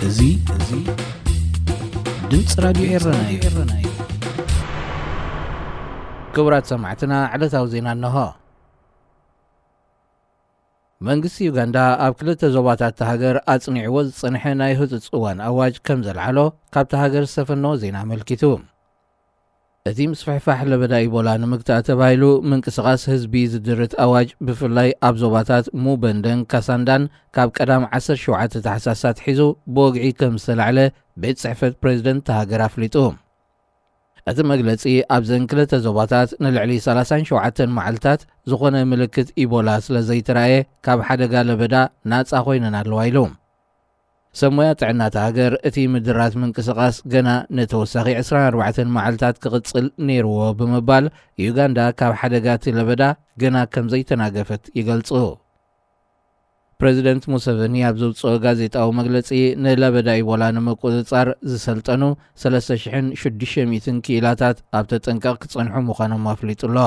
እዙይ ድምጽ ራዲዮ ኤረናዩ ክቡራት ሰማዕትና ዕለታዊ ዜና እንሆ። መንግስቲ ዩጋንዳ ኣብ ክልተ ዞባታት ሃገር ኣጽኒዕዎ ዝጸንሐ ናይ ህጹጽ እዋን ኣዋጅ ከም ዘልዓሎ ካብቲ ሃገር ዝተፈነወ ዜና ኣመልኪቱ። እቲ ምስፍሕፋሕ ለበዳ ኢቦላ ንምግታእ ተባሂሉ ምንቅስቓስ ህዝቢ ዝድርት ኣዋጅ ብፍላይ ኣብ ዞባታት ሙበንደን ካሳንዳን ካብ ቀዳም 17 ታሕሳሳት ሒዙ ብወግዒ ከም ዝተላዕለ ቤት ጽሕፈት ፕሬዚደንት ሃገር ኣፍሊጡ። እቲ መግለጺ ኣብዘን ክልተ ዞባታት ንልዕሊ 37 መዓልታት ዝኾነ ምልክት ኢቦላ ስለ ዘይተረኣየ ካብ ሓደጋ ለበዳ ናጻ ኮይነን ኣለዋ ኢሉ። ሰሞያ ጥዕናት ሃገር እቲ ምድራት ምንቅስቓስ ገና ነተወሳኺ 24 መዓልታት ክቕጽል ነይርዎ ብምባል ዩጋንዳ ካብ ሓደጋ እቲ ለበዳ ገና ከም ዘይተናገፈት ይገልጹ። ፕሬዚደንት ሙሰቨኒ ኣብ ዘውፅኦ ጋዜጣዊ መግለጺ ንለበዳ ኢቦላ ንምቁፅጻር ዝሰልጠኑ 3600 ክኢላታት ኣብ ተጠንቀቕ ክጸንሑ ምዃኖም ኣፍሊጡሎ።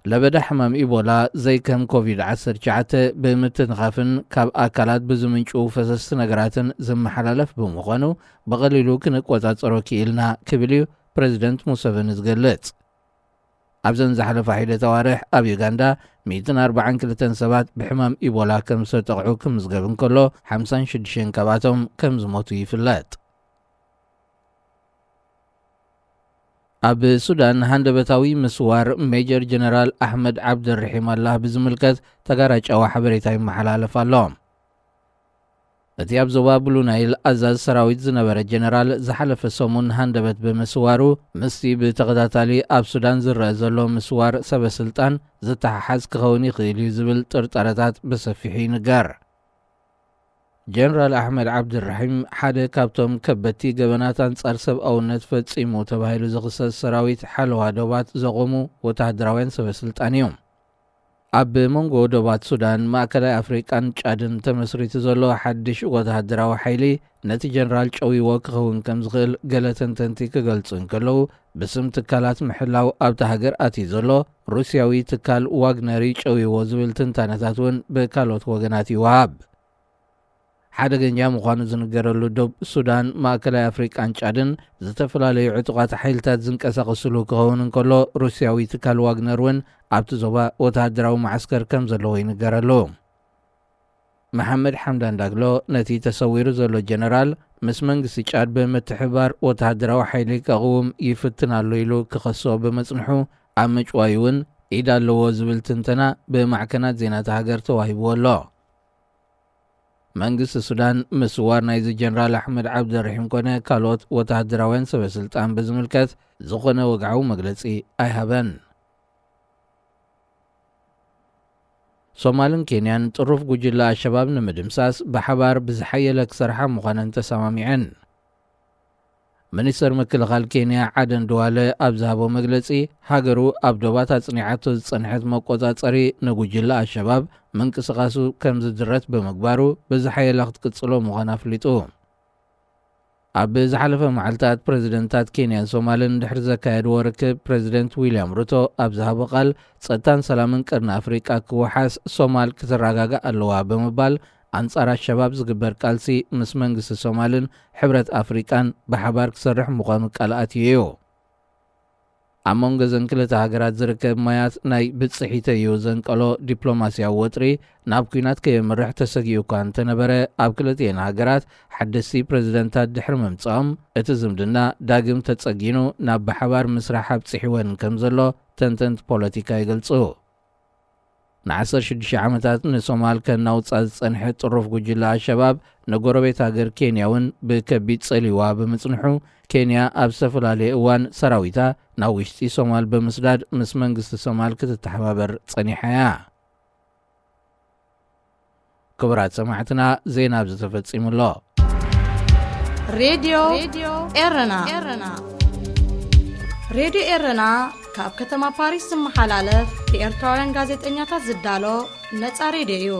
ለበዳ ሕማም ኢቦላ ዘይከም ኮቪድ-19 ብምትንኻፍን ካብ ኣካላት ብዝምንጩ ፈሰስቲ ነገራትን ዝመሓላለፍ ብምዃኑ ብቐሊሉ ክንቆጻጸሮ ክኢልና ክብል እዩ ፕሬዚደንት ሙሰቨኒ ዝገልጽ። ኣብዘን ዝሓለፈ ሒደት ኣዋርሕ ኣብ ዩጋንዳ 142 ሰባት ብሕማም ኢቦላ ከም ዝተጠቕዑ ክምዝገብ እንከሎ 56 ካብኣቶም ከም ዝሞቱ ይፍለጥ። ኣብ ሱዳን ሃንደበታዊ ምስዋር ሜጀር ጀነራል ኣሕመድ ዓብድርሒም ኣላህ ብዝምልከት ተጋራጫዊ ሓበሬታ ይመሓላለፍ ኣሎ። እቲ ኣብ ዞባ ብሉ ናይል ኣዛዝ ሰራዊት ዝነበረ ጀነራል ዝሓለፈ ሰሙን ሃንደበት ብምስዋሩ ምስቲ ብተኸታታሊ ኣብ ሱዳን ዝረአ ዘሎ ምስዋር ሰበስልጣን ዝተሓሓዝ ክኸውን ይኽእል እዩ ዝብል ጥርጣረታት ብሰፊሑ ይንገር። ጀነራል ኣሕመድ ዓብድርሒም ሓደ ካብቶም ከበድቲ ገበናት አንጻር ሰብኣውነት ፈጺሙ ተባሂሉ ዝኽሰስ ሰራዊት ሓለዋ ዶባት ዘቆሙ ወታደራውያን ሰበስልጣን እዮም። ኣብ መንጎ ዶባት ሱዳን ማእከላይ ኣፍሪቃን ጫድን ተመስሪቱ ዘሎ ሓድሽ ወታደራዊ ሓይሊ ነቲ ጀነራል ጨዊዎ ክኸውን ከም ዝኽእል ገለ ተንተንቲ ክገልጹ እንከለዉ ብስም ትካላት ምሕላው ኣብቲ ሃገር ኣትዩ ዘሎ ሩስያዊ ትካል ዋግነሪ ጨዊዎ ዝብል ትንታነታት እውን ብካልኦት ወገናት ይወሃብ። ሓደገኛ ምዃኑ ዝንገረሉ ዶብ ሱዳን ማእከላይ ኣፍሪቃን ጫድን ዝተፈላለዩ ዕጡቓት ሓይልታት ዝንቀሳቐስሉ ክኸውን እንከሎ ሩስያዊ ትካል ዋግነር እውን ኣብቲ ዞባ ወታደራዊ ማዓስከር ከም ዘለዎ ይንገረሉ። መሐመድ ሓምዳን ዳግሎ ነቲ ተሰዊሩ ዘሎ ጀነራል ምስ መንግስቲ ጫድ ብምትሕባር ወታደራዊ ሓይሊ ከቕውም ይፍትናሉ ኢሉ ክኸሶ ብምጽንሑ ኣብ ምጭዋይ እውን ኢድ ኣለዎ ዝብል ትንተና ብማዕከናት ዜናት ሃገር ተዋሂብዎ ኣሎ። መንግስቲ ሱዳን ምስዋር ናይዚ ጀነራል ኣሕመድ ዓብድርሒም ኮነ ካልኦት ወታደራውያን ሰበስልጣን ብዝምልከት ዝኾነ ወግዓዊ መግለጺ ኣይሃበን። ሶማልን ኬንያን ጥሩፍ ጉጅለ ኣሸባብ ንምድምሳስ ብሓባር ብዝሓየለ ክሰርሓ ምዃነን ተሰማሚዐን። ሚኒስተር ምክልኻል ኬንያ ዓደን ድዋለ ኣብ ዝሃቦ መግለጺ ሃገሩ ኣብ ዶባት ኣጽኒዓቶ ዝጸንሐት መቆጻጸሪ ንጉጅለ ኣሸባብ ምንቅስቓሱ ከም ዝድረት ብምግባሩ ብዝሓየለ ክትቅጽሎ ምዃን ኣፍሊጡ። ኣብ ዝሓለፈ መዓልታት ፕሬዚደንታት ኬንያን ሶማልን ድሕሪ ዘካየድዎ ርክብ ፕሬዚደንት ዊልያም ሩቶ ኣብ ዝሃቦ ቃል ጸጥታን ሰላምን ቀርኒ ኣፍሪቃ ክወሓስ ሶማል ክትረጋጋእ ኣለዋ ብምባል አንጻር ኣሸባብ ዝግበር ቃልሲ ምስ መንግስቲ ሶማልን ሕብረት ኣፍሪቃን ብሓባር ክሰርሕ ምዃኑ ቃልኣት እዩ። ኣብ መንጎ ዘን ክልተ ሃገራት ዝርከብ ማያት ናይ ብጽሒተ እዩ ዘንቀሎ ዲፕሎማስያዊ ወጥሪ ናብ ኩናት ከየምርሕ ተሰጊኡ እኳ እንተነበረ ኣብ ክልቲአን ሃገራት ሓደስቲ ፕሬዚደንታት ድሕሪ ምምጽኦም እቲ ዝምድና ዳግም ተጸጊኑ ናብ ብሓባር ምስራሕ ኣብጽሒወን ከም ዘሎ ተንተንቲ ፖለቲካ ይገልጹ። ን16 ዓመታት ንሶማል ከናውፃ ዝጸንሐ ጥሩፍ ጉጅለ ኣሸባብ ንጎረቤት ሃገር ኬንያ እውን ብከቢድ ጸሊዋ ብምጽንሑ ኬንያ ኣብ ዝተፈላለየ እዋን ሰራዊታ ናብ ውሽጢ ሶማል ብምስዳድ ምስ መንግስቲ ሶማል ክትተሓባበር ጸኒሓ እያ። ክቡራት ሰማዕትና ዜና ኣብ ዝተፈጺሙሎ ሬድዮ ኤረና ሬድዮ ኤረና ካብ ከተማ ፓሪስ ዝመሓላለፍ ብኤርትራውያን ጋዜጠኛታት ዝዳሎ ነፃ ሬድዮ እዩ።